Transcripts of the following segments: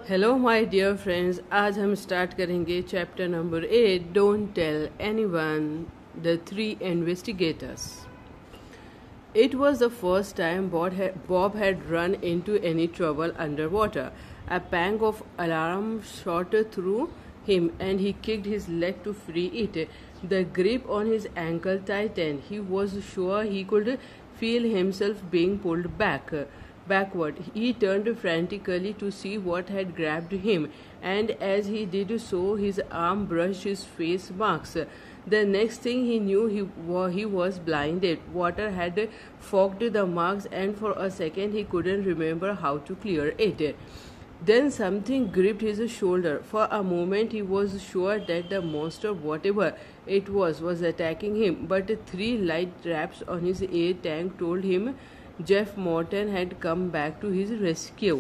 Hello my dear friends, आज हम start करेंगे chapter number 8, don't tell anyone, the three investigators. It was the first time Bob had run into any trouble underwater. A pang of alarm shot through him and he kicked his leg to free it. The grip on his ankle tightened. He was sure he could feel himself being pulled backward. He turned frantically to see what had grabbed him, and as he did so, his arm brushed his face marks. The next thing he knew, he was blinded. Water had fogged the marks, and for a second he couldn't remember how to clear it. Then something gripped his shoulder. For a moment he was sure that the monster, whatever it was attacking him, but three light taps on his air tank told him Jeff Morton had come back to his rescue.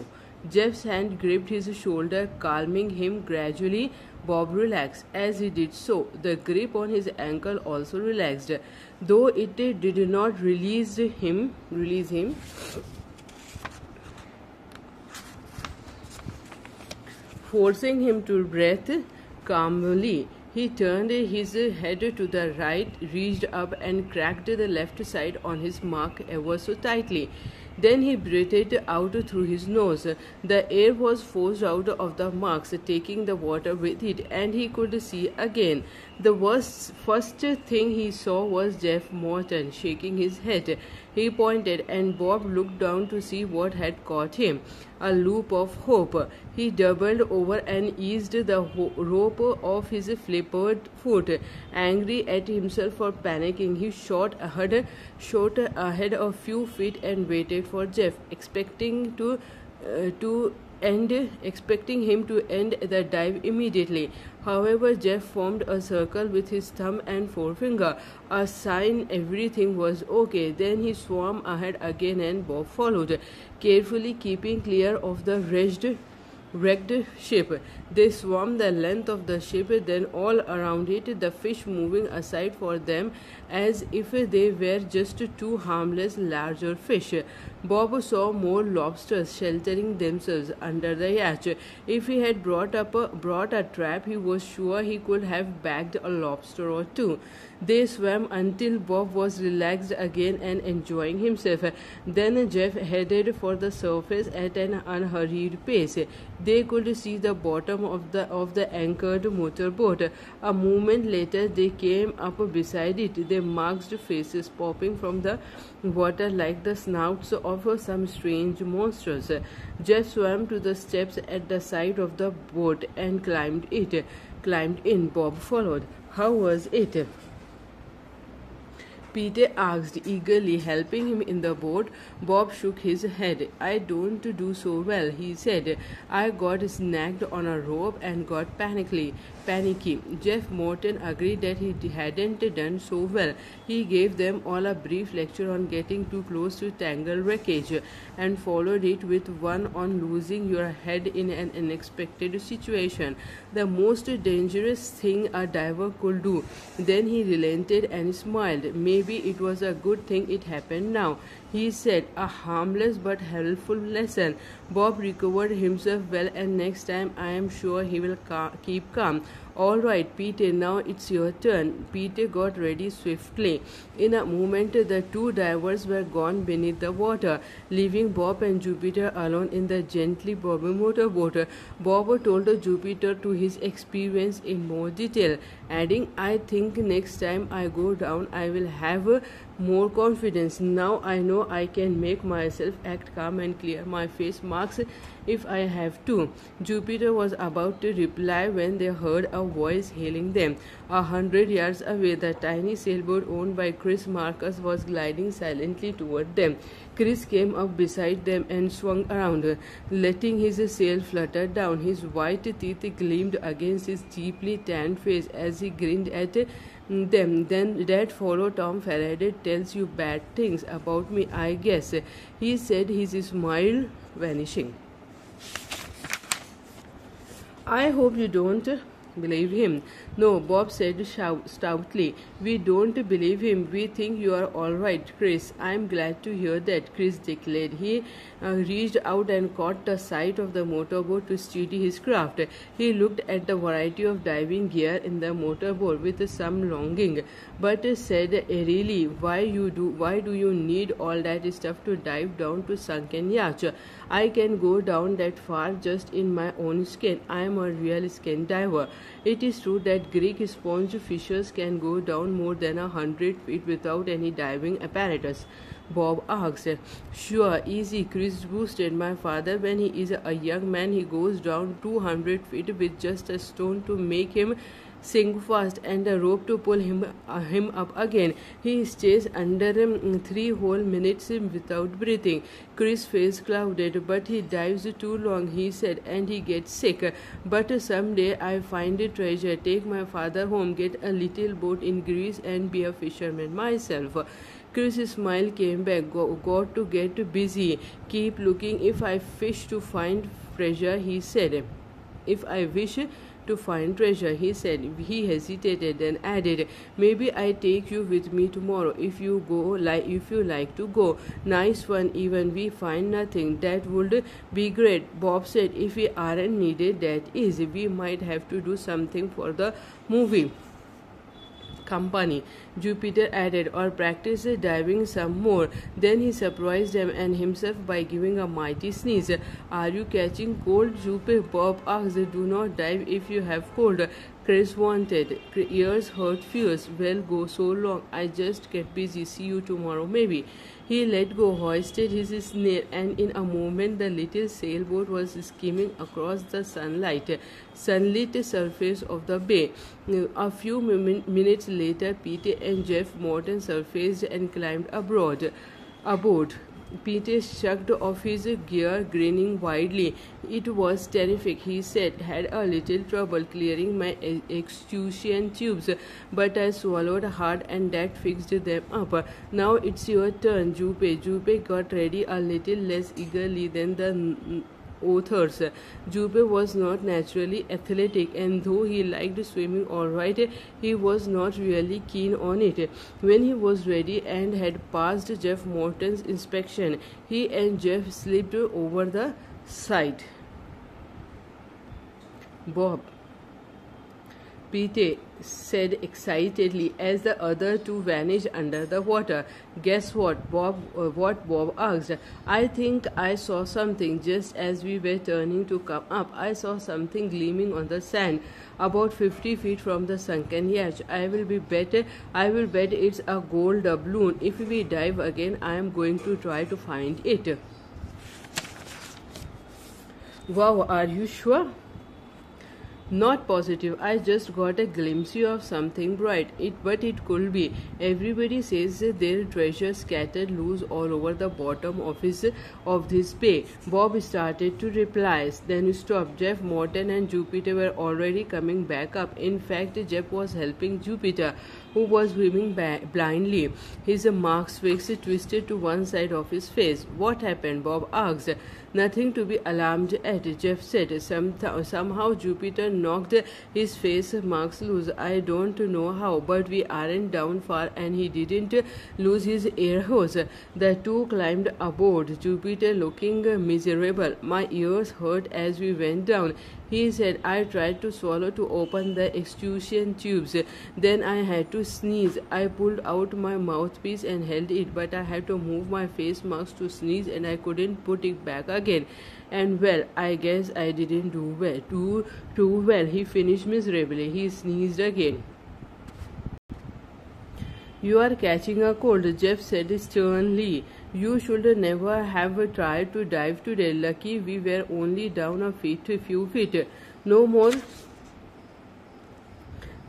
Jeff's hand gripped his shoulder, calming him gradually. Bob relaxed. As he did so, the grip on his ankle also relaxed, though it did not release him, forcing him to breathe calmly. He turned his head to the right, reached up and cracked the left side on his mark ever so tightly. Then he breathed out through his nose. The air was forced out of the marks, taking the water with it, and he could see again. The first thing he saw was Jeff Morton shaking his head. He pointed, and Bob looked down to see what had caught him. A loop of hope. He doubled over and eased the rope off his flippered foot. Angry at himself for panicking, he shot ahead a few feet and waited for Jeff, expecting him to end the dive immediately. However, Jeff formed a circle with his thumb and forefinger, a sign everything was okay. Then he swam ahead again and Bob followed, carefully keeping clear of the wrecked ship. They swam the length of the ship, then all around it, the fish moving aside for them as if they were just two harmless larger fish. Bob saw more lobsters sheltering themselves under the yacht. If he had brought a trap, he was sure he could have bagged a lobster or two. They swam until Bob was relaxed again and enjoying himself. Then Jeff headed for the surface at an unhurried pace. They could see the bottom of the anchored motorboat. A moment later, they came up beside it, their masked faces popping from the water like the snouts of some strange monsters. Jeff swam to the steps at the side of the boat and climbed in. Bob followed. How was it? Peter asked eagerly, helping him in the boat. Bob shook his head. I don't do so well, he said. I got snagged on a rope and got panicky. Jeff Morton agreed that he hadn't done so well. He gave them all a brief lecture on getting too close to tangled wreckage and followed it with one on losing your head in an unexpected situation, the most dangerous thing a diver could do. Then he relented and smiled. Maybe it was a good thing it happened now, he said, a harmless but helpful lesson. Bob recovered himself well, and next time I am sure he will keep calm. All right, Peter, now it's your turn. Peter got ready swiftly. In a moment, the two divers were gone beneath the water, leaving Bob and Jupiter alone in the gently bobbing motorboat. Bob told Jupiter to his experience in more detail, adding, I think next time I go down, I will have more confidence. Now I know I can make myself act calm and clear my face marks if I have to. Jupiter was about to reply when they heard a voice hailing them. 100 yards away, the tiny sailboat owned by Chris Marcus was gliding silently toward them. Chris came up beside them and swung around, letting his sail flutter down. His white teeth gleamed against his deeply tanned face as he grinned at them. Then that fellow Tom Faraday tells you bad things about me, I guess, he said, his smile vanishing. I hope you don't believe him. No, Bob said stoutly. We don't believe him. We think you are all right, Chris. I'm glad to hear that, Chris declared. He reached out and caught the side of the motorboat to steady his craft. He looked at the variety of diving gear in the motorboat with some longing, but said, really, why do you need all that stuff to dive down to sunken yacht? I can go down that far just in my own skin. I am a real skin diver. It is true that Greek sponge fishers can go down more than 100 feet without any diving apparatus, Bob asked. Sure, easy, Chris boosted. My father, when he is a young man, he goes down 200 feet with just a stone to make him sink fast and a rope to pull him up again. He stays under 3 whole minutes without breathing. Chris' face clouded. But he dives too long, he said, and he gets sick. But someday I find a treasure, take my father home, get a little boat in Greece, and be a fisherman myself. Chris' smile came back. Got to get busy. Keep looking. If I fish to find treasure, he said. If I wish to find treasure, he said. He hesitated, then added, maybe I take you with me tomorrow if you like to go. Nice one, even we find nothing. That would be great, Bob said. If we aren't needed, that is. We might have to do something for the movie company, Jupiter added, or practice diving some more. Then he surprised them and himself by giving a mighty sneeze. Are you catching cold, Jupiter? Bob asked. Do not dive if you have cold, Chris wanted. Ears hurt fierce. Well, go so long. I just get busy. See you tomorrow, maybe. He let go, hoisted his snare, and in a moment the little sailboat was skimming across the sunlit surface of the bay. A few minutes later, Peter and Jeff Morton surfaced and climbed aboard. Peter shrugged off his gear, grinning widely. It was terrific, he said. Had a little trouble clearing my extrusion tubes, but I swallowed hard and that fixed them up. Now it's your turn, Jupe. Jupe got ready a little less eagerly than the authors. Jupe was not naturally athletic, and though he liked swimming all right, he was not really keen on it. When he was ready and had passed Jeff Morton's inspection, he and Jeff slipped over the side. Bob, Pete said excitedly as the other two vanished under the water. Guess what, Bob? What Bob asked. I think I saw something just as we were turning to come up. I saw something gleaming on the sand about 50 feet from the sunken yacht. I will bet it's a gold doubloon. If we dive again, I am going to try to find it. Wow, are you sure? Not positive. I just got a glimpse of something bright. But it could be. Everybody says their treasure scattered loose all over the bottom of this bay. Bob started to reply, then stopped. Jeff Morton and Jupiter were already coming back up. In fact, Jeff was helping Jupiter, who was swimming blindly. His marked face twisted to one side of his face. What happened? Bob asked. Nothing to be alarmed at, Jeff said. Somehow Jupiter knocked his face marks loose. I don't know how, but we aren't down far and he didn't lose his air hose. The two climbed aboard, Jupiter looking miserable. My ears hurt as we went down, he said. I tried to swallow to open the extrusion tubes. Then I had to sneeze. I pulled out my mouthpiece and held it, but I had to move my face mask to sneeze and I couldn't put it back again. And well, I guess I didn't do well. Too well, he finished miserably. He sneezed again. You are catching a cold, Jeff said sternly. You should never have tried to dive today. Lucky we were only down a few feet. No more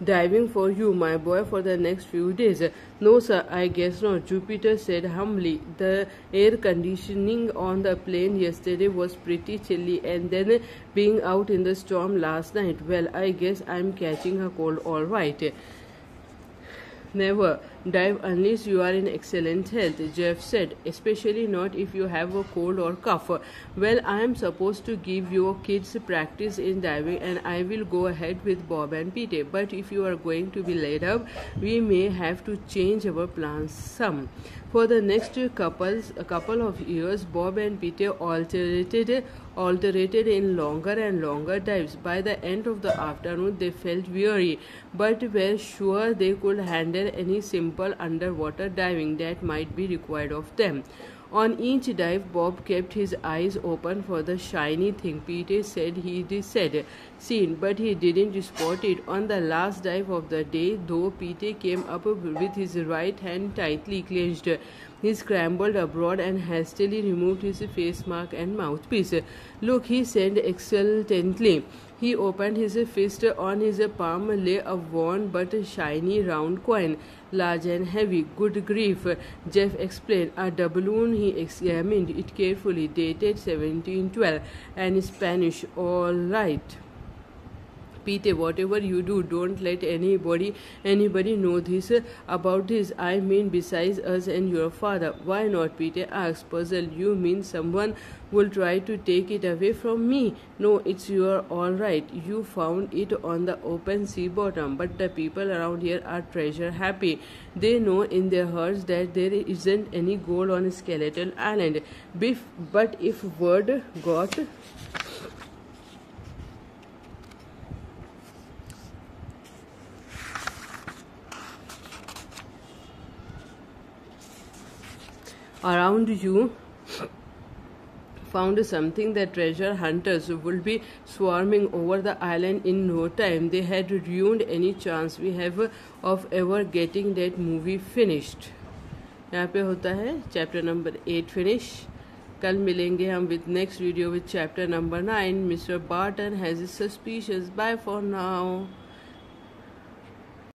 diving for you, my boy, for the next few days. No, sir, I guess not, Jupiter said humbly. The air conditioning on the plane yesterday was pretty chilly, and then being out in the storm last night, well, I guess I'm catching a cold all right. Never dive unless you are in excellent health, Jeff said, especially not if you have a cold or cough. Well, I am supposed to give your kids practice in diving and I will go ahead with Bob and Peter. But if you are going to be laid up, we may have to change our plans some. For the next couple of years, Bob and Peter alternated in longer and longer dives. By the end of the afternoon, they felt weary, but were sure they could handle any simple underwater diving that might be required of them. On each dive, Bob kept his eyes open for the shiny thing Peter said seen, but he didn't spot it. On the last dive of the day, though, Peter came up with his right hand tightly clenched. He scrambled abroad and hastily removed his face mask and mouthpiece. Look, he said exultantly. He opened his fist. On his palm lay a worn but shiny round coin, large and heavy. Good grief, Jeff explained. A doubloon. He examined it carefully, dated 1712, and Spanish. All right. Peter, whatever you do, don't let anybody know this about this. I mean, besides us and your father. Why not? Peter asked, puzzled. You mean someone will try to take it away from me? No, it's your all right. You found it on the open sea bottom, but the people around here are treasure happy. They know in their hearts that there isn't any gold on Skeleton Island. But if word got around you found something, the treasure hunters would be swarming over the island in no time. They had ruined any chance we have of ever getting that movie finished. यहाँ पे होता है chapter number 8 finish. कल मिलेंगे हम with next video with chapter number 9. Mister Barton has his suspicions. Bye for now.